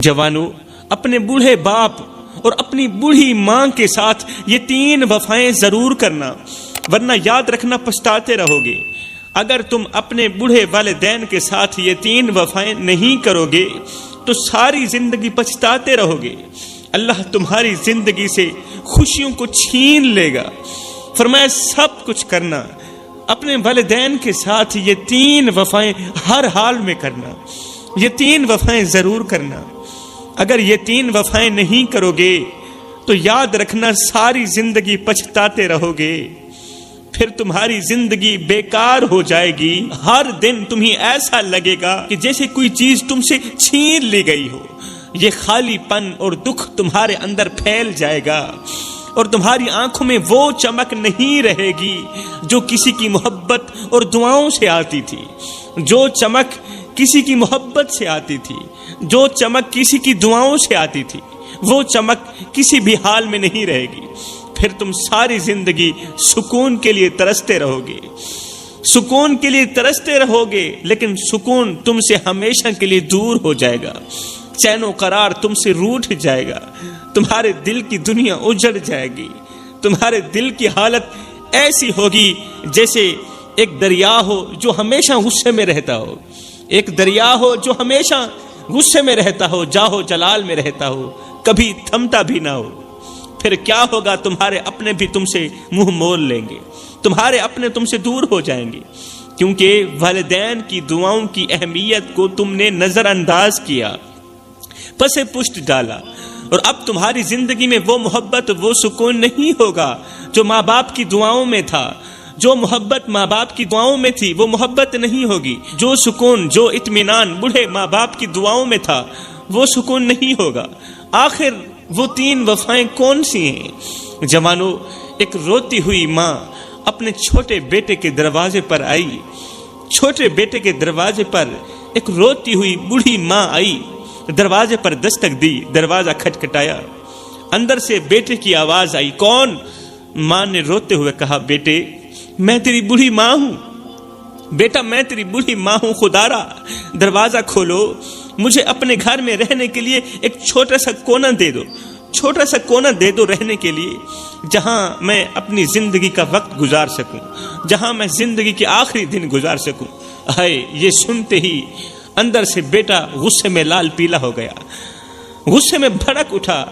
جوانو، اپنے بوڑھے باپ اور اپنی بوڑھی ماں کے ساتھ یہ 3 وفائیں ضرور کرنا، ورنہ یاد رکھنا پچھتاتے رہو گے۔ اگر تم اپنے بوڑھے والدین کے ساتھ یہ 3 وفائیں نہیں کرو گے تو ساری زندگی پچھتاتے رہو گے۔ اللہ تمہاری زندگی سے خوشیوں کو چھین لے گا۔ فرمایا سب کچھ کرنا، اپنے والدین کے ساتھ یہ 3 وفائیں ہر حال میں کرنا، یہ 3 وفائیں ضرور کرنا۔ اگر یہ 3 وفائیں نہیں کرو گے تو یاد رکھنا ساری زندگی پچھتاتے رہو گے، پھر تمہاری زندگی بیکار ہو جائے گی۔ ہر دن تمہیں ایسا لگے گا کہ جیسے کوئی چیز تم سے چھین لی گئی ہو۔ یہ خالی پن اور دکھ تمہارے اندر پھیل جائے گا اور تمہاری آنکھوں میں وہ چمک نہیں رہے گی جو کسی کی محبت اور دعاؤں سے آتی تھی، جو چمک کسی کی محبت سے آتی تھی، جو چمک کسی کی دعاؤں سے آتی تھی، وہ چمک کسی بھی حال میں نہیں رہے گی۔ پھر تم ساری زندگی سکون کے لیے ترستے رہو گے، سکون کے لیے ترستے رہو گے، لیکن سکون تم سے ہمیشہ کے لیے دور ہو جائے گا۔ چین و قرار تم سے روٹھ جائے گا، تمہارے دل کی دنیا اجڑ جائے گی، تمہارے دل کی حالت ایسی ہوگی جیسے ایک دریا ہو جو ہمیشہ غصے میں رہتا ہو، ایک دریا ہو جو ہمیشہ غصے میں رہتا ہو، جاہو جلال میں رہتا ہو، کبھی تھمتا بھی نہ ہو۔ پھر کیا ہوگا؟ تمہارے اپنے بھی تم سے منہ مول لیں گے، تمہارے اپنے تم سے دور ہو جائیں گے، کیونکہ والدین کی دعاؤں کی اہمیت کو تم نے نظر انداز کیا، پس پشت ڈالا، اور اب تمہاری زندگی میں وہ محبت، وہ سکون نہیں ہوگا جو ماں باپ کی دعاؤں میں تھا۔ جو محبت ماں باپ کی دعاؤں میں تھی وہ محبت نہیں ہوگی، جو سکون، جو اطمینان بوڑھے ماں باپ کی دعاؤں میں تھا وہ سکون نہیں ہوگا۔ آخر وہ 3 وفائیں کون سی ہیں؟ جوانو، ایک روتی ہوئی ماں اپنے چھوٹے بیٹے کے دروازے پر آئی، چھوٹے بیٹے کے دروازے پر ایک روتی ہوئی بوڑھی ماں آئی، دروازے پر دستک دی، دروازہ کھٹکھٹایا، اندر سے بیٹے کی آواز آئی، کون؟ ماں نے روتے ہوئے کہا، بیٹے میں تیری بوڑھی ماں ہوں، بیٹا میں تیری بوڑھی ماں ہوں، خدارا دروازہ کھولو، مجھے اپنے گھر میں رہنے کے لیے ایک چھوٹا سا کونا دے دو، چھوٹا سا کونا دے دو رہنے کے لیے، جہاں میں اپنی زندگی کا وقت گزار سکوں، جہاں میں زندگی کے آخری دن گزار سکوں۔ ہائے، یہ سنتے ہی اندر سے بیٹا غصے میں لال پیلا ہو گیا، غصے میں بھڑک اٹھا،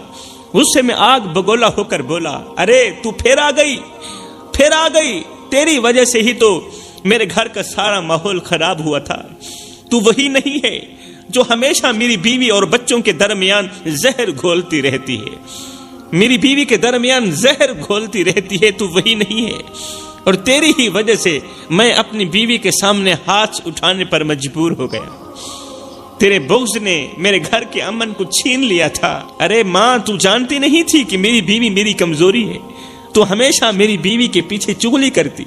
غصے میں آگ بگولا ہو کر بولا، ارے تو پھر آ گئی، پھر آ گئی، تیری وجہ سے ہی تو میرے گھر کا سارا ماحول خراب ہوا تھا۔ تو وہی نہیں ہے جو ہمیشہ میری بیوی اور بچوں کے درمیان زہر گھولتی رہتی ہے، میری بیوی کے درمیان زہر گھولتی رہتی ہے، تو وہی نہیں ہے، اور تیری ہی وجہ سے میں اپنی بیوی کے سامنے ہاتھ اٹھانے پر مجبور ہو گیا، تیرے بغض نے میرے گھر کے امن کو چھین لیا تھا۔ ارے ماں، تو جانتی نہیں تھی کہ میری بیوی میری کمزوری ہے، تو ہمیشہ میری بیوی کے پیچھے چغلی کرتی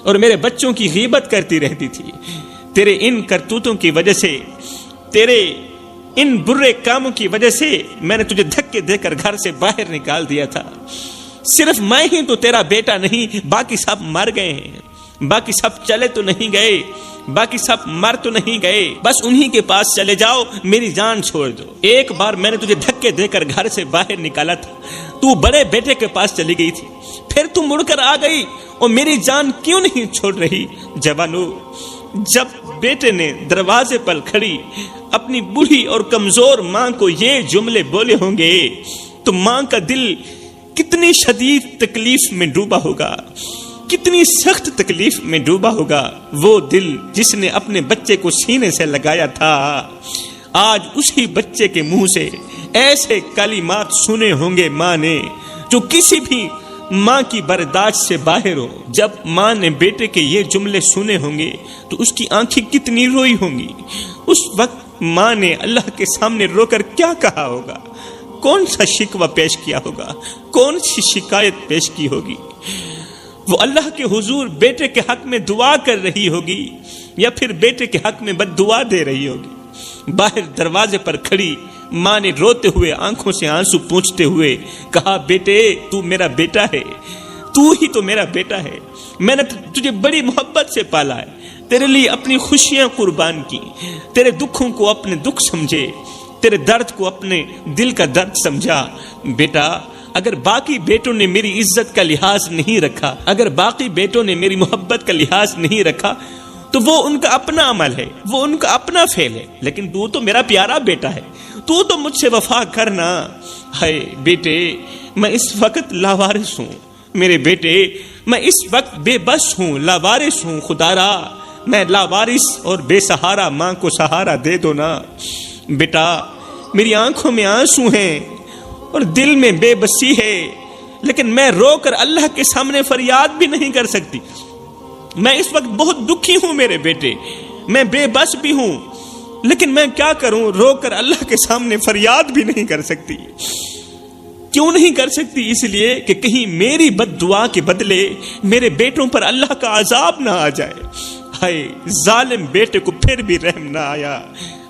اور میرے بچوں کی غیبت کرتی رہتی تھی۔ تیرے ان کرتوتوں کی وجہ سے، تیرے ان برے کاموں کی وجہ سے میں نے تجھے دھکے دے کر گھر سے باہر نکال دیا تھا۔ صرف میں ہی تو تیرا بیٹا نہیں، باقی سب مر گئے ہیں، باقی سب چلے تو نہیں گئے، باقی سب مر تو نہیں گئے، بس انہی کے پاس چلے جاؤ، میری جان چھوڑ دو۔ ایک بار میں نے تجھے دھکے دے کر گھر سے باہر نکالا تھا، تو بڑے بیٹے کے پاس چلی گئی تھی، پھر تم مڑ کر آ گئی اور میری جان کیوں نہیں چھوڑ رہی؟ جوانو، جب بیٹے نے دروازے پر کھڑی اپنی بوڑھی اور کمزور ماں کو یہ جملے بولے ہوں گے تو ماں کا دل کتنی شدید تکلیف میں ڈوبا ہوگا، کتنی سخت تکلیف میں ڈوبا ہوگا۔ وہ دل جس نے اپنے بچے کو سینے سے لگایا تھا، آج اسی بچے کے منہ سے ایسے کلمات سنے ہوں گے ماں نے جو کسی بھی ماں کی برداشت سے باہر ہو۔ جب ماں نے بیٹے کے یہ جملے سنے ہوں گے تو اس کی آنکھیں کتنی روئی ہوں گی۔ اس وقت ماں نے اللہ کے سامنے رو کر کیا کہا ہوگا؟ کون سا شکوہ پیش کیا ہوگا؟ کون سی شکایت پیش کی ہوگی؟ وہ اللہ کے حضور بیٹے کے حق میں دعا کر رہی ہوگی یا پھر بیٹے کے حق میں بد دعا دے رہی ہوگی؟ باہر دروازے پر کھڑی ماں نے روتے ہوئے، آنکھوں سے آنسو پونچھتے ہوئے کہا، بیٹے تو میرا بیٹا ہے، تو ہی تو میرا بیٹا ہے، میں نے تجھے بڑی محبت سے پالا ہے، تیرے لیے اپنی خوشیاں قربان کی، تیرے دکھوں کو اپنے دکھ سمجھے، تیرے درد کو اپنے دل کا درد سمجھا۔ بیٹا اگر باقی بیٹوں نے میری عزت کا لحاظ نہیں رکھا، اگر باقی بیٹوں نے میری محبت کا لحاظ نہیں رکھا تو وہ ان کا اپنا عمل ہے، وہ ان کا اپنا فعل ہے، لیکن تو میرا پیارا بیٹا ہے، تو مجھ سے وفا کرنا۔ ہائے بیٹے میں اس وقت لاوارث ہوں، میرے بیٹے میں اس وقت بے بس ہوں، لاوارث ہوں، خدارا میں لاوارث اور بے سہارا، ماں کو سہارا دے دو نا۔ بیٹا میری آنکھوں میں آنسو ہیں اور دل میں بے بسی ہے، لیکن میں رو کر اللہ کے سامنے فریاد بھی نہیں کر سکتی۔ میں اس وقت بہت دکھی ہوں میرے بیٹے، میں بے بس بھی ہوں، لیکن میں کیا کروں، رو کر اللہ کے سامنے فریاد بھی نہیں کر سکتی۔ کیوں نہیں کر سکتی؟ اس لیے کہ کہیں میری بد دعا کے بدلے میرے بیٹوں پر اللہ کا عذاب نہ آ جائے۔ ہائے ظالم بیٹے کو پھر بھی رحم نہ آیا۔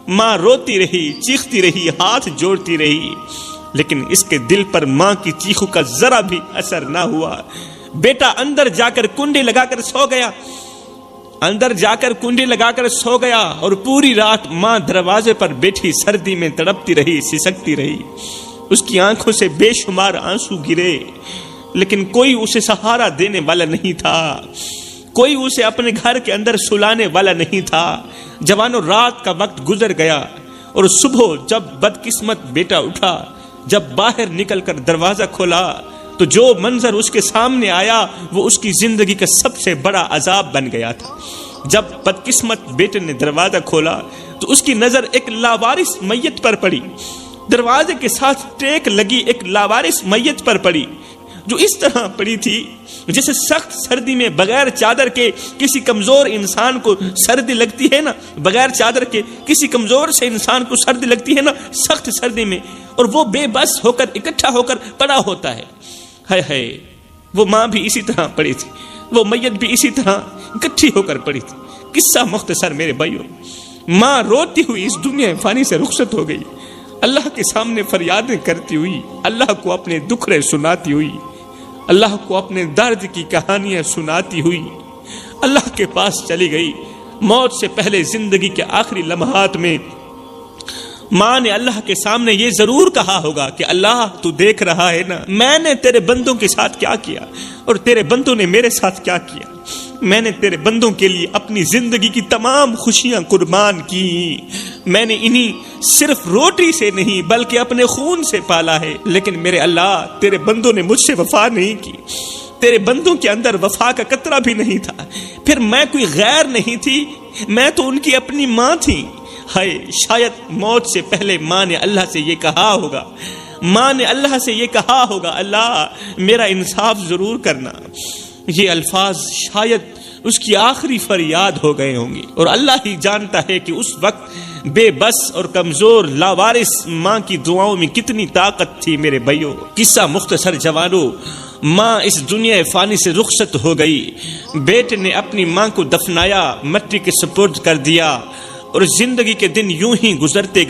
ماں روتی رہی، چیختی رہی، ہاتھ جوڑتی رہی، لیکن اس کے دل پر ماں کی چیخوں کا ذرا بھی اثر نہ ہوا۔ بیٹا اندر جا کر کنڈی لگا کر سو گیا، اندر جا کر کنڈی لگا کر سو گیا، اور پوری رات ماں دروازے پر بیٹھی سردی میں تڑپتی رہی، سسکتی رہی۔ اس کی آنکھوں سے بے شمار آنسو گرے، لیکن کوئی اسے سہارا دینے والا نہیں تھا، کوئی اسے اپنے گھر کے اندر سلانے والا نہیں تھا۔ جوانوں رات کا وقت گزر گیا، اور صبح جب بدقسمت بیٹا اٹھا، جب باہر نکل کر دروازہ کھولا تو جو منظر اس کے سامنے آیا وہ اس کی زندگی کا سب سے بڑا عذاب بن گیا تھا۔ جب بدقسمت بیٹے نے دروازہ کھولا تو اس کی نظر ایک لاوارث میت پر پڑی، دروازے کے ساتھ ٹیک لگی ایک لاوارث میت پر پڑی، جو اس طرح پڑی تھی جیسے سخت سردی میں بغیر چادر کے کسی کمزور انسان کو سردی لگتی ہے نا، بغیر چادر کے کسی کمزور سے انسان کو سردی لگتی ہے نا سخت سردی میں، اور وہ بے بس ہو کر اکٹھا ہو کر پڑا ہوتا ہے۔ ہائے ہائے وہ ماں بھی اسی طرح پڑی تھی، وہ میت بھی اسی طرح اکٹھی ہو کر پڑی تھی۔ قصہ مختصر میرے بھائیوں، ماں روتی ہوئی اس دنیا فانی سے رخصت ہو گئی، اللہ کے سامنے فریادیں کرتی ہوئی، اللہ کو اپنے دکھڑے سناتی ہوئی، اللہ کو اپنے درد کی کہانیاں سناتی ہوئی اللہ کے پاس چلی گئی۔ موت سے پہلے زندگی کے آخری لمحات میں ماں نے اللہ کے سامنے یہ ضرور کہا ہوگا کہ اللہ تو دیکھ رہا ہے نا، میں نے تیرے بندوں کے ساتھ کیا کیا اور تیرے بندوں نے میرے ساتھ کیا کیا۔ میں نے تیرے بندوں کے لیے اپنی زندگی کی تمام خوشیاں قربان کی، میں نے انہیں صرف روٹی سے نہیں بلکہ اپنے خون سے پالا ہے، لیکن میرے اللہ تیرے بندوں نے مجھ سے وفا نہیں کی، تیرے بندوں کے اندر وفا کا قطرہ بھی نہیں تھا۔ پھر میں کوئی غیر نہیں تھی، میں تو ان کی اپنی ماں تھی۔ ہائے شاید موت سے پہلے ماں نے اللہ سے یہ کہا ہوگا، ماں نے اللہ سے یہ کہا ہوگا اللہ میرا انصاف ضرور کرنا۔ یہ الفاظ شاید اس کی آخری فریاد ہو گئے ہوں گے، اور اللہ ہی جانتا ہے کہ اس وقت بے بس اور کمزور لاوارث ماں کی دعاؤں میں کتنی طاقت تھی میرے بھائیوں۔ قصہ مختصر جوانوں، ماں اس دنیا فانی سے رخصت ہو گئی، بیٹے نے اپنی ماں کو دفنایا، مٹی کے سپرد کر دیا، اور زندگی کے دن یوں ہی گزرتے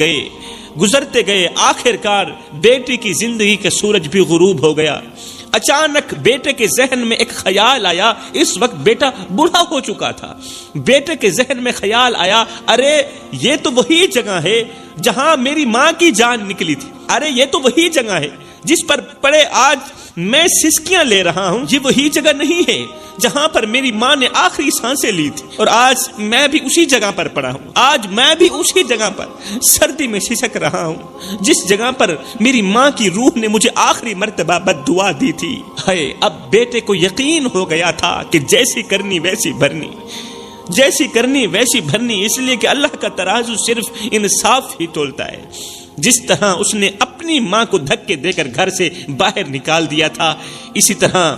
گئے آخر کار بیٹی کی زندگی کا سورج بھی غروب ہو گیا۔ اچانک بیٹے کے ذہن میں ایک خیال آیا، اس وقت بیٹا بوڑھا ہو چکا تھا۔ بیٹے کے ذہن میں خیال آیا، ارے یہ تو وہی جگہ ہے جہاں میری ماں کی جان نکلی تھی، ارے یہ تو وہی جگہ ہے جس پر پڑے آج میں سسکیاں لے رہا ہوں، یہ وہی جگہ نہیں ہے جہاں پر میری ماں نے آخری سانسیں لی تھی، اور آج میں بھی اسی جگہ پر پڑا ہوں، آج میں بھی اسی جگہ پر سردی میں سسک رہا ہوں جس جگہ پر میری ماں کی روح نے مجھے آخری مرتبہ بد دعا دی تھی۔ ہائے اب بیٹے کو یقین ہو گیا تھا کہ جیسی کرنی ویسی بھرنی، جیسی کرنی ویسی بھرنی، اس لیے کہ اللہ کا ترازو صرف انصاف ہی تولتا ہے۔ جس طرح اس نے اپنی ماں کو دھکے دے کر گھر سے باہر نکال دیا تھا، اسی طرح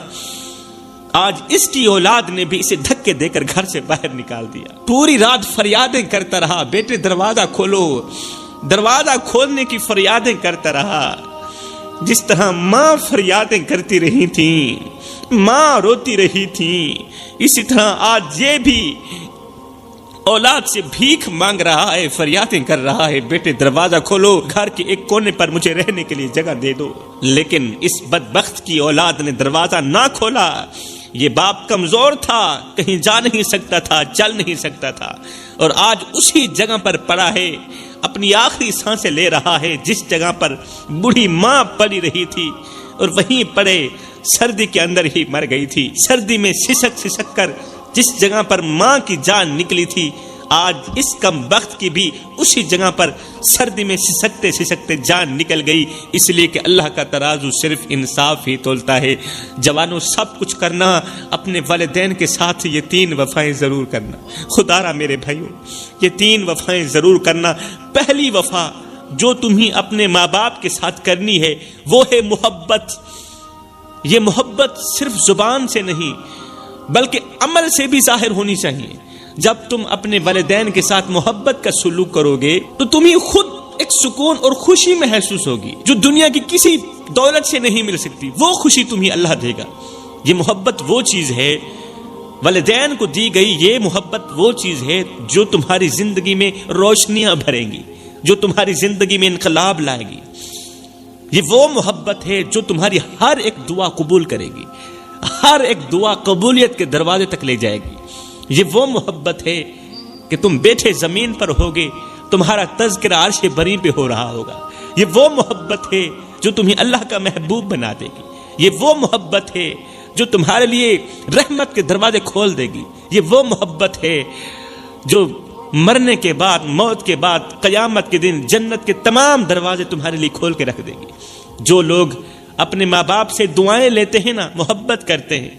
آج اس کی اولاد نے بھی اسے دھکے دے کر گھر سے باہر نکال دیا۔ پوری رات فریادیں کرتا رہا، بیٹے دروازہ کھولو، دروازہ کھولنے کی فریادیں کرتا رہا، جس طرح ماں فریادیں کرتی رہی تھیں، ماں روتی رہی تھیں، اسی طرح آج یہ بھی اولاد سے بھیک مانگ رہا ہے، فریادیں کر رہا ہے، بیٹے دروازہ کھولو، گھر کے ایک کونے پر مجھے رہنے کے لیے جگہ دے دو۔ لیکن اس بدبخت کی اولاد نے دروازہ نہ کھولا۔ یہ باپ کمزور تھا، کہیں جا نہیں سکتا تھا، چل نہیں سکتا تھا، اور آج اسی جگہ پر پڑا ہے، اپنی آخری سانسیں لے رہا ہے جس جگہ پر بوڑھی ماں پڑی رہی تھی اور وہیں پڑے سردی کے اندر ہی مر گئی تھی. سردی میں سسک سسک کر جس جگہ پر ماں کی جان نکلی تھی آج اس کم بخت کی بھی اسی جگہ پر سردی میں سسکتے سسکتے جان نکل گئی. اس لیے کہ اللہ کا ترازو صرف انصاف ہی تولتا ہے. جوانوں سب کچھ کرنا, اپنے والدین کے ساتھ یہ 3 وفائیں ضرور کرنا. خدا را میرے بھائیوں یہ 3 وفائیں ضرور کرنا. پہلی وفا جو تمہیں اپنے ماں باپ کے ساتھ کرنی ہے وہ ہے محبت. یہ محبت صرف زبان سے نہیں بلکہ عمل سے بھی ظاہر ہونی چاہیے. جب تم اپنے والدین کے ساتھ محبت کا سلوک کرو گے تو تمہیں خود ایک سکون اور خوشی محسوس ہوگی جو دنیا کی کسی دولت سے نہیں مل سکتی. وہ خوشی تمہیں اللہ دے گا. یہ محبت وہ چیز ہے, والدین کو دی گئی یہ محبت وہ چیز ہے جو تمہاری زندگی میں روشنیاں بھریں گی, جو تمہاری زندگی میں انقلاب لائے گی. یہ وہ محبت ہے جو تمہاری ہر ایک دعا قبول کرے گی, ہر ایک دعا قبولیت کے دروازے تک لے جائے گی. یہ وہ محبت ہے کہ تم بیٹھے زمین پر ہوگے تمہارا تذکرہ عرش بری پہ ہو رہا ہوگا. یہ وہ محبت ہے جو تمہیں اللہ کا محبوب بنا دے گی. یہ وہ محبت ہے جو تمہارے لیے رحمت کے دروازے کھول دے گی. یہ وہ محبت ہے جو مرنے کے بعد, موت کے بعد, قیامت کے دن جنت کے تمام دروازے تمہارے لیے کھول کے رکھ دے گی. جو لوگ اپنے ماں باپ سے دعائیں لیتے ہیں نا, محبت کرتے ہیں,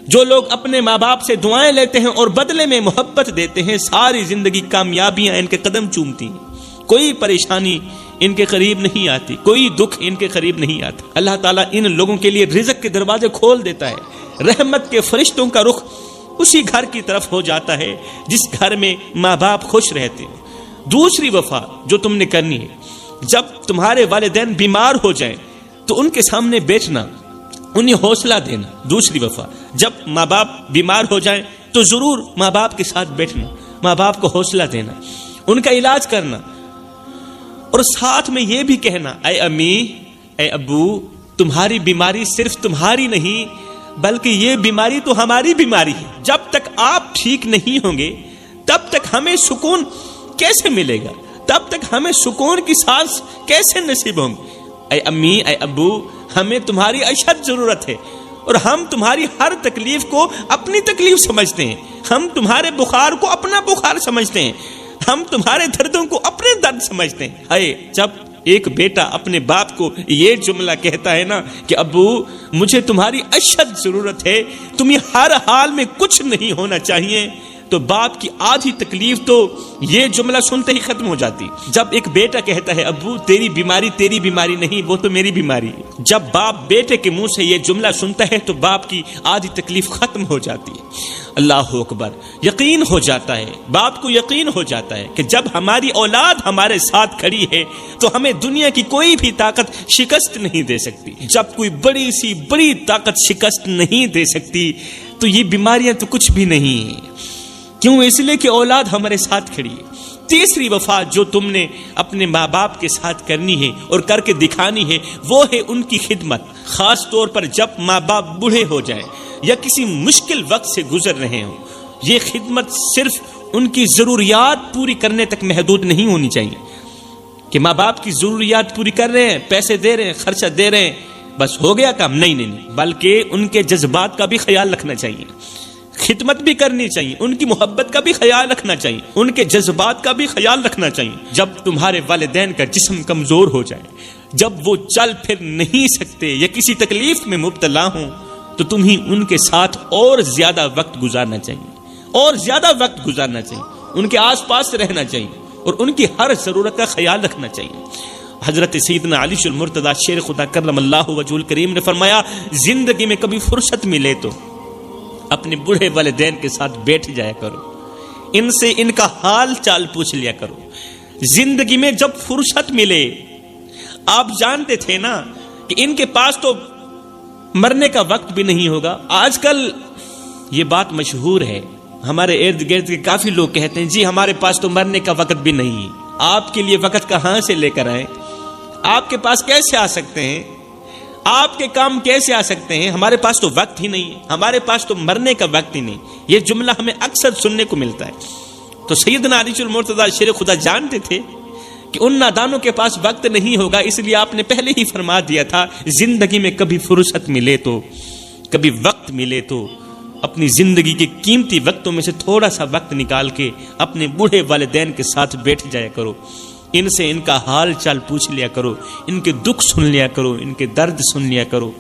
جو لوگ اپنے ماں باپ سے دعائیں لیتے ہیں اور بدلے میں محبت دیتے ہیں, ساری زندگی کامیابیاں ان کے قدم چومتی ہیں. کوئی پریشانی ان کے قریب نہیں آتی, کوئی دکھ ان کے قریب نہیں آتا. اللہ تعالیٰ ان لوگوں کے لیے رزق کے دروازے کھول دیتا ہے. رحمت کے فرشتوں کا رخ اسی گھر کی طرف ہو جاتا ہے جس گھر میں ماں باپ خوش رہتے ہیں. دوسری وفا جو تم نے کرنی ہے, جب تمہارے والدین بیمار ہو جائیں تو ان کے سامنے بیٹھنا, انہیں حوصلہ دینا. دوسری وفا, جب ماں باپ بیمار ہو جائیں تو ضرور ماں باپ کے ساتھ بیٹھنا, ماں باپ کو حوصلہ دینا, ان کا علاج کرنا, اور ساتھ میں یہ بھی کہنا اے امی اے ابو تمہاری بیماری صرف تمہاری نہیں بلکہ یہ بیماری تو ہماری بیماری ہے. جب تک آپ ٹھیک نہیں ہوں گے تب تک ہمیں سکون کیسے ملے گا, تب تک ہمیں سکون کی سانس کیسے نصیب ہوں گی. اے امی اے ابو ہمیں تمہاری اشد ضرورت ہے اور ہم تمہاری ہر تکلیف کو اپنی تکلیف سمجھتے ہیں, ہم تمہارے بخار کو اپنا بخار سمجھتے ہیں, ہم تمہارے دردوں کو اپنے درد سمجھتے ہیں. اے جب ایک بیٹا اپنے باپ کو یہ جملہ کہتا ہے نا کہ ابو مجھے تمہاری اشد ضرورت ہے, تمہیں ہر حال میں کچھ نہیں ہونا چاہیے, تو باپ کی آدھی تکلیف تو یہ جملہ سنتے ہی ختم ہو جاتی. جب ایک بیٹا کہتا ہے ابو تیری بیماری نہیں وہ تو میری بیماری ہے, جب باپ بیٹے کے منہ سے یہ جملہ سنتا ہے تو باپ کی آدھی تکلیف ختم ہو جاتی ہے. اللہ اکبر. یقین ہو جاتا ہے, باپ کو یقین ہو جاتا ہے کہ جب ہماری اولاد ہمارے ساتھ کھڑی ہے تو ہمیں دنیا کی کوئی بھی طاقت شکست نہیں دے سکتی. جب کوئی بڑی سی بڑی طاقت شکست نہیں دے سکتی تو یہ بیماریاں تو کچھ بھی نہیں ہیں. کیوں؟ اس لیے کہ اولاد ہمارے ساتھ کھڑی ہے. تیسری وفا جو تم نے اپنے ماں باپ کے ساتھ کرنی ہے اور کر کے دکھانی ہے وہ ہے ان کی خدمت. خاص طور پر جب ماں باپ بوڑھے ہو جائیں یا کسی مشکل وقت سے گزر رہے ہوں, یہ خدمت صرف ان کی ضروریات پوری کرنے تک محدود نہیں ہونی چاہیے کہ ماں باپ کی ضروریات پوری کر رہے ہیں, پیسے دے رہے ہیں, خرچہ دے رہے ہیں, بس ہو گیا کام. نہیں, بلکہ ان کے جذبات کا بھی خیال رکھنا چاہیے, خدمت بھی کرنی چاہیے, ان کی محبت کا بھی خیال رکھنا چاہیے, ان کے جذبات کا بھی خیال رکھنا چاہیے. جب تمہارے والدین کا جسم کمزور ہو جائے, جب وہ چل پھر نہیں سکتے یا کسی تکلیف میں مبتلا ہوں تو تمہیں ان کے ساتھ اور زیادہ وقت گزارنا چاہیے, اور زیادہ وقت گزارنا چاہیے, ان کے آس پاس رہنا چاہیے اور ان کی ہر ضرورت کا خیال رکھنا چاہیے. حضرت سیدنا علی المرتضی شیر خدا کرم اللہ وجہ الکریم نے فرمایا زندگی میں کبھی فرصت ملے تو اپنے بوڑھے والدین کے ساتھ بیٹھ جایا کرو, ان سے ان کا حال چال پوچھ لیا کرو. زندگی میں جب فرصت ملے, آپ جانتے تھے نا کہ ان کے پاس تو مرنے کا وقت بھی نہیں ہوگا. آج کل یہ بات مشہور ہے, ہمارے ارد گرد کے کافی لوگ کہتے ہیں جی ہمارے پاس تو مرنے کا وقت بھی نہیں. آپ کے لیے وقت کہاں سے لے کر آئیں, آپ کے پاس کیسے آ سکتے ہیں, آپ کے کام کیسے آ سکتے ہیں, ہمارے پاس تو وقت ہی نہیں ہے, ہمارے پاس تو مرنے کا وقت ہی نہیں. یہ جملہ ہمیں اکثر سننے کو ملتا ہے. تو سیدنا علی المرتضی شیر خدا جانتے تھے کہ ان نادانوں کے پاس وقت نہیں ہوگا، اس لیے آپ نے پہلے ہی فرما دیا تھا زندگی میں کبھی فرصت ملے تو، کبھی وقت ملے تو اپنی زندگی کے قیمتی وقتوں میں سے تھوڑا سا وقت نکال کے اپنے بوڑھے والدین کے ساتھ بیٹھ جایا کرو، ان سے ان کا حال چال پوچھ لیا کرو، ان کے دکھ سن لیا کرو، ان کے درد سن لیا کرو،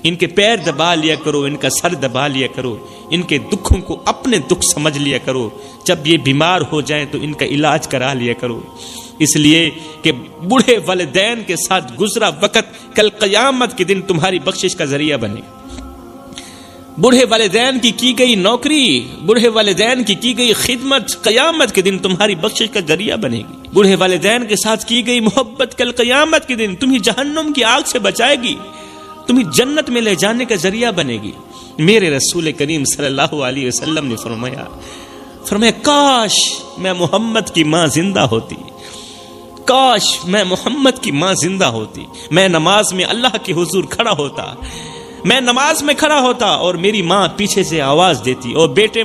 ان کے پیر دبا لیا کرو، ان کا سر دبا لیا کرو، ان کے دکھوں کو اپنے دکھ سمجھ لیا کرو، جب یہ بیمار ہو جائیں تو ان کا علاج کرا لیا کرو، اس لیے کہ بوڑھے والدین کے ساتھ گزرا وقت کل قیامت کے دن تمہاری بخشش کا ذریعہ بنے۔ بوڑھے والدین کی گئی نوکری، بوڑھے والدین کی گئی خدمت قیامت کے دن تمہاری بخشش کا ذریعہ بنے گی۔ بوڑھے والدین کے ساتھ کی گئی محبت کل قیامت کے دن تمہیں جہنم کی آگ سے بچائے گی، تمہیں جنت میں لے جانے کا ذریعہ بنے گی۔ میرے رسول کریم صلی اللہ علیہ وسلم نے فرمایا کاش میں محمد کی ماں زندہ ہوتی، کاش میں محمد کی ماں زندہ ہوتی، میں نماز میں اللہ کے حضور کھڑا ہوتا، میں نماز میں کھڑا ہوتا اور میری ماں پیچھے سے آواز دیتی، اور بیٹے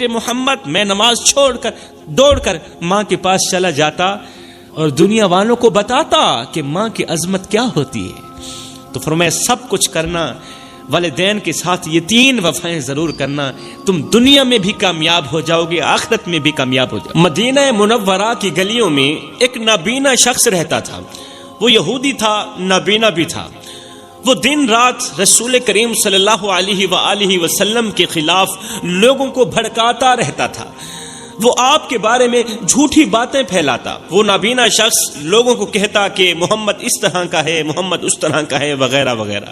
محمد، میں نماز چھوڑ کر دوڑ کر ماں کے پاس چلا جاتا اور دنیا والوں کو بتاتا کہ ماں کی عظمت کیا ہوتی ہے۔ تو فرمایا سب کچھ کرنا، والدین کے ساتھ یہ 3 وفائیں ضرور کرنا، تم دنیا میں بھی کامیاب ہو جاؤ گے، آخرت میں بھی کامیاب ہو جاؤ۔ مدینہ منورہ کی گلیوں میں ایک نابینا شخص رہتا تھا، وہ یہودی تھا، نابینا بھی تھا۔ وہ دن رات رسول کریم صلی اللہ علیہ وآلہ وسلم کے خلاف لوگوں کو بھڑکاتا رہتا تھا، وہ آپ کے بارے میں جھوٹی باتیں پھیلاتا۔ وہ نابینا شخص لوگوں کو کہتا کہ محمد اس طرح کا ہے، محمد اس طرح کا ہے، وغیرہ وغیرہ،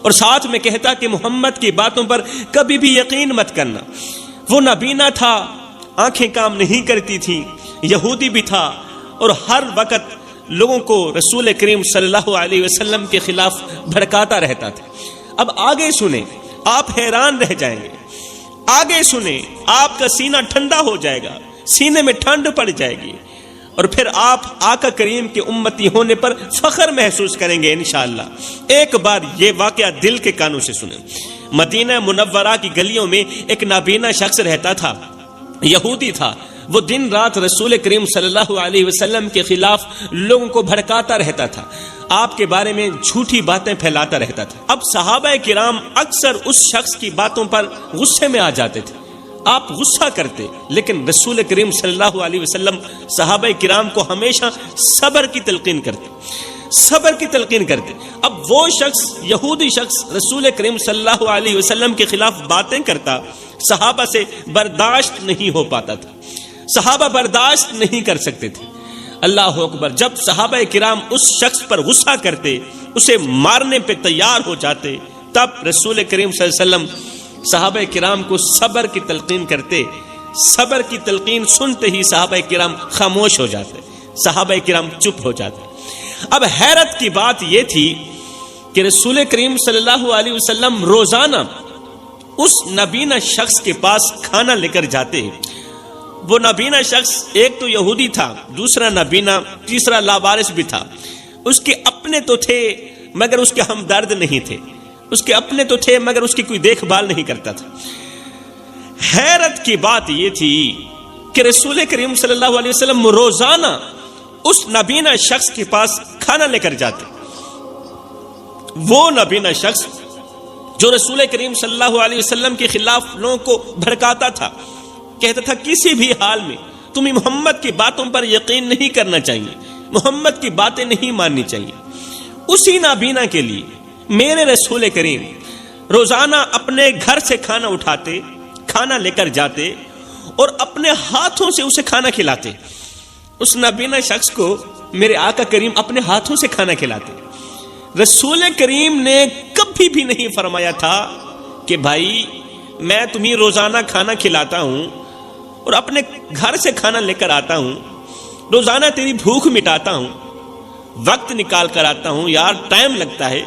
اور ساتھ میں کہتا کہ محمد کی باتوں پر کبھی بھی یقین مت کرنا۔ وہ نابینا تھا، آنکھیں کام نہیں کرتی تھیں، یہودی بھی تھا، اور ہر وقت لوگوں کو رسول کریم صلی اللہ علیہ وسلم کے خلاف بھڑکاتا رہتا تھا۔ اب آگے سنیں، آپ حیران رہ جائیں گے، آگے سنیں، آپ کا سینہ ٹھنڈا ہو جائے گا، سینے میں ٹھنڈ پڑ جائے گی، اور پھر آپ آقا کریم کے امتی ہونے پر فخر محسوس کریں گے انشاءاللہ۔ ایک بار یہ واقعہ دل کے کانوں سے سنیں۔ مدینہ منورہ کی گلیوں میں ایک نابینا شخص رہتا تھا، یہودی تھا، وہ دن رات رسول کریم صلی اللہ علیہ وسلم کے خلاف لوگوں کو بھڑکاتا رہتا تھا، آپ کے بارے میں جھوٹی باتیں پھیلاتا رہتا تھا۔ اب صحابہ کرام اکثر اس شخص کی باتوں پر غصے میں آ جاتے تھے، آپ غصہ کرتے، لیکن رسول کریم صلی اللہ علیہ وسلم صحابہ کرام کو ہمیشہ صبر کی تلقین کرتے۔ اب وہ شخص، یہودی شخص، رسول کریم صلی اللہ علیہ وسلم کے خلاف باتیں کرتا، صحابہ سے برداشت نہیں ہو پاتا تھا، صحابہ برداشت نہیں کر سکتے تھے۔ اللہ اکبر، جب صحابہ کرام اس شخص پر غصہ کرتے، اسے مارنے پہ تیار ہو جاتے، تب رسول کریم صلی اللہ علیہ وسلم صحابہ کرام کو صبر کی تلقین کرتے۔ صبر کی تلقین سنتے ہی صحابہ کرام خاموش ہو جاتے، صحابہ کرام چپ ہو جاتے۔ اب حیرت کی بات یہ تھی کہ رسول کریم صلی اللہ علیہ وسلم روزانہ اس نابینا شخص کے پاس کھانا لے کر جاتے۔ وہ نابینا شخص ایک تو یہودی تھا، دوسرا نابینا، تیسرا لاوارث بھی تھا۔ اس کے اپنے تو تھے مگر اس کے ہمدرد نہیں تھے، اس کے اپنے تو تھے مگر اس کی کوئی دیکھ بھال نہیں کرتا تھا۔ حیرت کی بات یہ تھی کہ رسول کریم صلی اللہ علیہ وسلم روزانہ اس نابینا شخص کے پاس کھانا لے کر جاتے۔ وہ نابینا شخص جو رسول کریم صلی اللہ علیہ وسلم کے خلاف لوگوں کو بھڑکاتا تھا، کہتا تھا کسی بھی حال میں تمہیں محمد کی باتوں پر یقین نہیں کرنا چاہیے، محمد کی باتیں نہیں ماننی چاہیے۔ اسی نابینا کے لیے میرے رسول کریم روزانہ اپنے گھر سے کھانا اٹھاتے، کھانا لے کر جاتے اور اپنے ہاتھوں سے اسے کھانا کھلاتے۔ اس نابینا شخص کو میرے آقا کریم اپنے ہاتھوں سے کھانا کھلاتے۔ رسول کریم نے کبھی بھی نہیں فرمایا تھا کہ بھائی میں تمہیں روزانہ کھانا کھلاتا ہوں اور اپنے گھر سے کھانا لے کر آتا ہوں، روزانہ تیری بھوک مٹاتا ہوں، وقت نکال کر آتا ہوں، یار ٹائم لگتا ہے،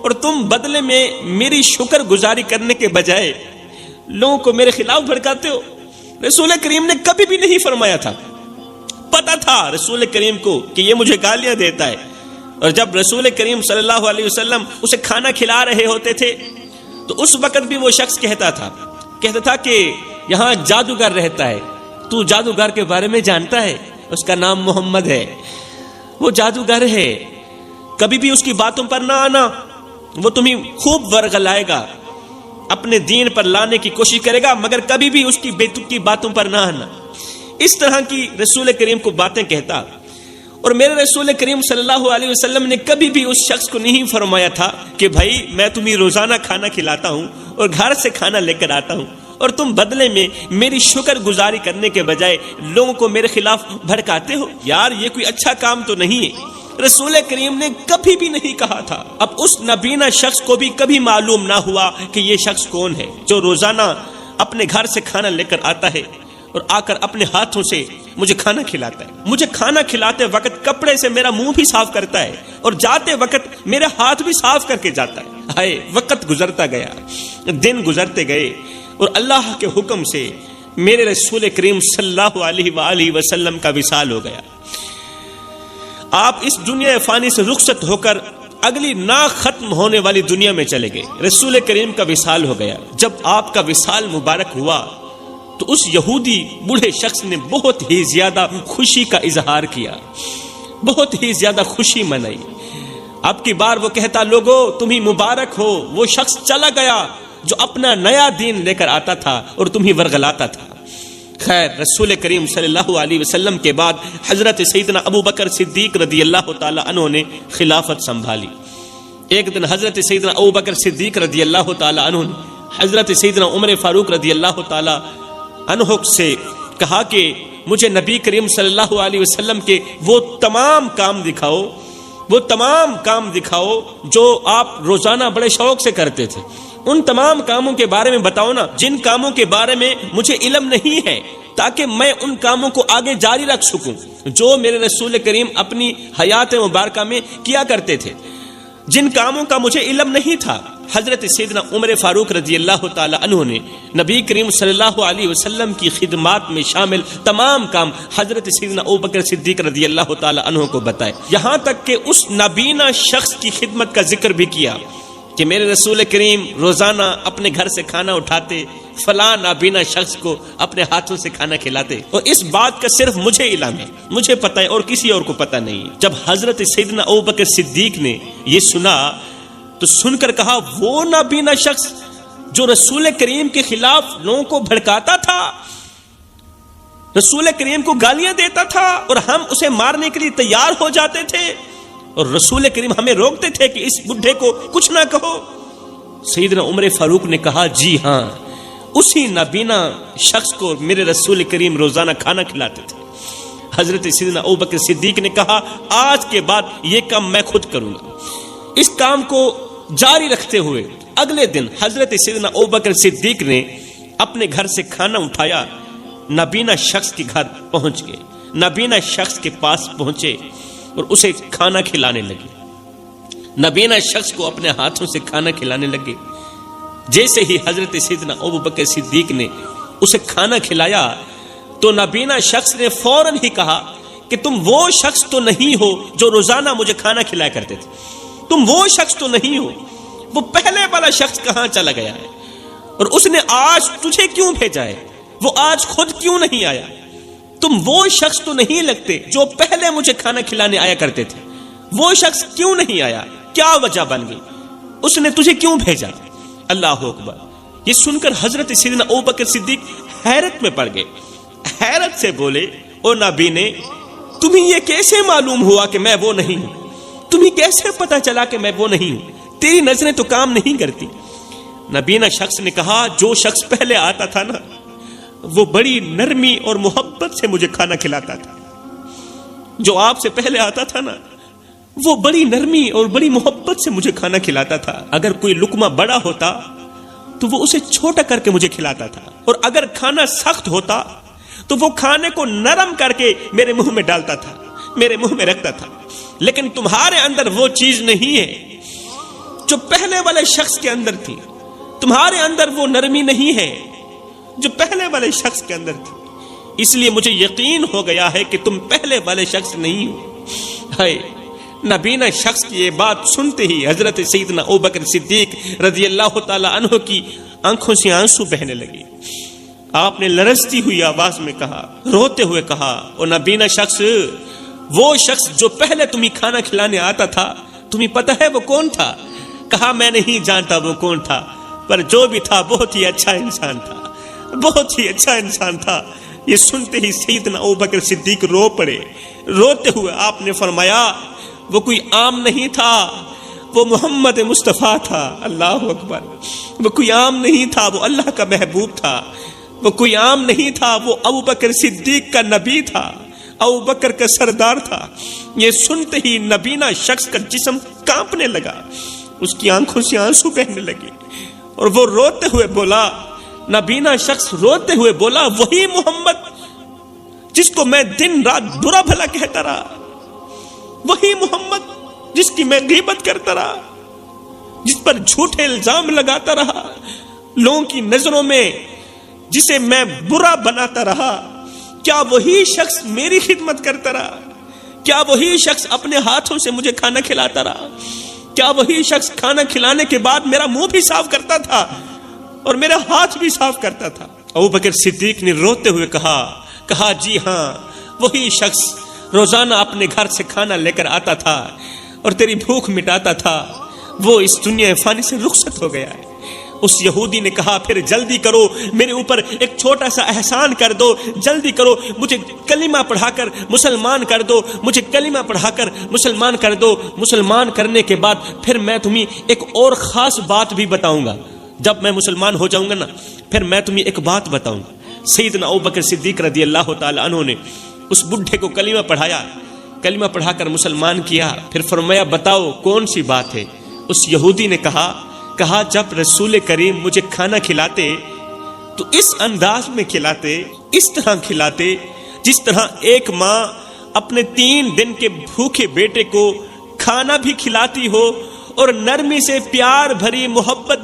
اور تم بدلے میں میری شکر گزاری کرنے کے بجائے لوگوں کو میرے خلاف بھڑکاتے ہو۔ رسول کریم نے کبھی بھی نہیں فرمایا تھا۔ پتا تھا رسول کریم کو کہ یہ مجھے گالیاں دیتا ہے، اور جب رسول کریم صلی اللہ علیہ وسلم اسے کھانا کھلا رہے ہوتے تھے تو اس وقت بھی وہ شخص کہتا تھا کہ یہاں جادوگر رہتا ہے، تو جادوگر کے بارے میں جانتا ہے؟ اس کا نام محمد ہے، وہ جادوگر ہے، کبھی بھی اس کی باتوں پر نہ آنا، وہ تمہیں خوب ورغلائے گا، اپنے دین پر لانے کی کوشش کرے گا، مگر کبھی بھی اس کی بے تک کی باتوں پر نہ آنا۔ اس طرح کی رسول کریم کو باتیں کہتا، اور میرے رسول کریم صلی اللہ علیہ وسلم نے کبھی بھی اس شخص کو نہیں فرمایا تھا کہ بھائی میں تمہیں روزانہ کھانا کھلاتا ہوں اور گھر سے کھانا لے کر آتا ہوں اور تم بدلے میں میری شکر گزاری کرنے کے بجائے لوگوں کو میرے خلاف بھڑکاتے ہو، یار یہ کوئی اچھا کام تو نہیں ہے۔ رسول کریم نے کبھی بھی نہیں کہا تھا۔ اب اس نبینا شخص کو بھی کبھی معلوم نہ ہوا کہ یہ شخص کون ہے جو روزانہ اپنے گھر سے کھانا لے کر آتا ہے اور آ کر اپنے ہاتھوں سے مجھے کھانا کھلاتا ہے، مجھے کھانا کھلاتے وقت کپڑے سے میرا منہ بھی صاف کرتا ہے اور جاتے وقت میرے ہاتھ بھی صاف کر کے جاتا ہے۔ ہائے، وقت گزرتا گیا، دن گزرتے گئے، اور اللہ کے حکم سے میرے رسول کریم صلی اللہ علیہ وآلہ وسلم کا وصال ہو گیا۔ آپ اس دنیا فانی سے رخصت ہو کر اگلی نہ ختم ہونے والی دنیا میں چلے گئے۔ رسول کریم کا وصال ہو گیا۔ جب آپ کا وصال مبارک ہوا تو اس یہودی بوڑھے شخص نے بہت ہی زیادہ خوشی کا اظہار کیا، بہت ہی زیادہ خوشی منائی۔ اب کی بار وہ کہتا، لوگو تمہیں مبارک ہو، وہ شخص چلا گیا جو اپنا نیا دین لے کر آتا تھا اور تمہیں ورغلاتا تھا۔ خیر، رسول کریم صلی اللہ علیہ وسلم کے بعد حضرت سیدنا ابو بکر صدیق رضی اللہ تعالی عنہ نے خلافت سنبھالی۔ ایک دن حضرت سیدنا ابو بکر صدیق رضی اللہ تعالی عنہ نے حضرت سیدنا عمر فاروق رضی اللہ تعالی عنہ سے کہا کہ مجھے نبی کریم صلی اللہ علیہ وسلم کے وہ تمام کام دکھاؤ، وہ تمام کام دکھاؤ جو آپ روزانہ بڑے شوق سے کرتے تھے۔ ان تمام کاموں کے بارے میں بتاؤ نا جن کاموں کے بارے میں مجھے علم نہیں ہے، تاکہ میں ان کاموں کو آگے جاری رکھ سکوں جو میرے رسول کریم اپنی حیات مبارکہ میں کیا کرتے تھے، جن کاموں کا مجھے علم نہیں تھا۔ حضرت سیدنا عمر فاروق رضی اللہ تعالی عنہ نے نبی کریم صلی اللہ علیہ وسلم کی خدمات میں شامل تمام کام حضرت سیدنا ابوبکر صدیق رضی اللہ تعالی عنہ کو بتائے، یہاں تک کہ اس نابینا شخص کی خدمت کا ذکر بھی کیا کہ میرے رسول کریم روزانہ اپنے گھر سے کھانا اٹھاتے، فلاں نابینا شخص کو اپنے ہاتھوں سے کھانا کھلاتے، اور اس بات کا صرف مجھے علم ہے، مجھے پتہ ہے اور کسی اور کو پتہ نہیں۔ جب حضرت سیدنا ابوبکر صدیق نے یہ سنا تو سن کر کہا، وہ نابینا شخص جو رسول کریم کے خلاف لوگوں کو بھڑکاتا تھا، رسول کریم کو گالیاں دیتا تھا اور ہم اسے مارنے کے لیے تیار ہو جاتے تھے، اور رسول کریم ہمیں روکتے تھے کہ اس بڈھے کو کچھ نہ کہو۔ سیدنا عمر فاروق نے کہا، جی ہاں، اسی نابینا شخص کو میرے رسول کریم روزانہ کھانا کھلاتے تھے۔ حضرت سیدنا ابوبکر صدیق نے کہا، آج کے بعد یہ کام میں خود کروں گا۔ اس کام کو جاری رکھتے ہوئے اگلے دن حضرت سیدنا ابوبکر صدیق نے اپنے گھر سے کھانا اٹھایا، نابینا شخص کے گھر پہنچ گئے، نابینا شخص کے پاس پہنچے اور اسے کھانا کھلانے لگے، نابینا شخص کو اپنے ہاتھوں سے کھانا کھلانے لگے۔ جیسے ہی حضرت سیدنا ابوبکر صدیق نے اسے کھانا کھلایا تو نابینا شخص نے فوراً ہی کہا کہ تم وہ شخص تو نہیں ہو جو روزانہ مجھے کھانا کھلایا کرتے تھے، تم وہ شخص تو نہیں ہو، وہ پہلے والا شخص کہاں چلا گیا ہے، اور اس نے آج تجھے کیوں بھیجا ہے، وہ آج خود کیوں نہیں آیا، تم وہ شخص تو نہیں لگتے جو پہلے مجھے کھانا کھلانے آیا کرتے تھے، وہ شخص کیوں نہیں آیا، کیا وجہ بن گئی، اس نے تجھے کیوں بھیجا۔ اللہ اکبر۔ یہ سن کر حضرت سیدنا ابوبکر صدیق حیرت میں پڑ گئے، حیرت سے بولے، او نابینے، تمہیں یہ کیسے معلوم ہوا کہ میں وہ نہیں ہوں، تمہیں کیسے پتا چلا کہ میں وہ نہیں ہوں، تیری نظریں تو کام نہیں کرتی۔ نابینا شخص نے کہا، جو شخص پہلے آتا تھا نا وہ بڑی نرمی اور محبت سے مجھے کھانا کھلاتا تھا، جو آپ سے پہلے آتا تھا نا وہ بڑی نرمی اور بڑی محبت سے مجھے کھانا کھلاتا تھا، اگر کوئی لقمہ بڑا ہوتا تو وہ اسے چھوٹا کر کے مجھے کھلاتا تھا، اور اگر کھانا سخت ہوتا تو وہ کھانے کو نرم کر کے میرے منہ میں ڈالتا تھا، میرے منہ میں رکھتا تھا۔ لیکن تمہارے اندر وہ چیز نہیں ہے جو پہلے والے شخص کے اندر تھی، تمہارے اندر وہ نرمی نہیں ہے جو پہلے والے شخص کے اندر تھی، اس لیے مجھے یقین ہو گیا ہے کہ تم پہلے والے شخص نہیں ہو۔ ہائے، نابینا شخص کی یہ بات سنتے ہی حضرت سیدنا ابوبکر صدیق رضی اللہ تعالی عنہ کی آنکھوں سے آنسو بہنے لگے، آپ نے لرزتی ہوئی آواز میں کہا، روتے ہوئے کہا، او نبینا شخص، وہ شخص جو پہلے تمہیں کھانا کھلانے آتا تھا، تمہیں پتہ ہے وہ کون تھا؟ کہا میں نہیں جانتا وہ کون تھا، پر جو بھی تھا بہت ہی اچھا انسان تھا، بہت ہی اچھا انسان تھا۔ یہ سنتے ہی سیدنا ابوبکر صدیق رو پڑے۔ روتے ہوئے آپ نے فرمایا، وہ کوئی عام نہیں تھا، وہ محمد مصطفیٰ تھا۔ اللہ اکبر۔ وہ کوئی عام نہیں تھا، وہ اللہ کا محبوب تھا۔ وہ کوئی عام نہیں تھا، وہ ابوبکر صدیق کا نبی تھا، ابوبکر کا سردار تھا۔ یہ سنتے ہی نبینا شخص کا جسم کانپنے لگا، اس کی آنکھوں سے آنسو بہنے لگے، اور وہ روتے ہوئے بولا، نبینا شخص روتے ہوئے بولا، وہی محمد جس کو میں دن رات برا بھلا کہتا رہا، وہی محمد جس کی میں غیبت کرتا رہا، جس پر جھوٹے الزام لگاتا رہا، لوگوں کی نظروں میں جسے میں برا بناتا رہا، کیا وہی شخص میری خدمت کرتا رہا؟ کیا وہی شخص اپنے ہاتھوں سے مجھے کھانا کھلاتا رہا؟ کیا وہی شخص کھانا کھلانے کے بعد میرا منہ بھی صاف کرتا تھا اور میرا ہاتھ بھی صاف کرتا تھا؟ ابوبکر صدیق نے روتے ہوئے کہا جی ہاں، وہی شخص روزانہ اپنے گھر سے کھانا لے کر آتا تھا اور تیری بھوک مٹاتا تھا، وہ اس دنیا فانی سے رخصت ہو گیا ہے۔ اس یہودی نے کہا، پھر جلدی کرو، میرے اوپر ایک چھوٹا سا احسان کر دو، جلدی کرو، مجھے کلمہ پڑھا کر مسلمان کر دو، مجھے کلمہ پڑھا کر مسلمان کر دو۔ مسلمان کرنے کے بعد پھر میں تمہیں ایک اور خاص بات بھی بتاؤں گا۔ جب میں مسلمان ہو جاؤں گا نا، پھر میں تمہیں ایک بات بتاؤں گا۔ سیدنا ابوبکر صدیق رضی اللہ تعالی عنہ نے اس بڈھے کو کلمہ پڑھایا، کلمہ پڑھا کر مسلمان کیا۔ پھر فرمایا، بتاؤ کون سی بات ہے؟ اس یہودی نے کہا جب رسول کریم مجھے کھانا کھلاتے تو اس انداز میں کھلاتے، اس طرح کھلاتے جس طرح ایک ماں اپنے 3 دن کے بھوکے بیٹے کو کھانا بھی کھلاتی ہو اور نرمی سے پیار بھری محبت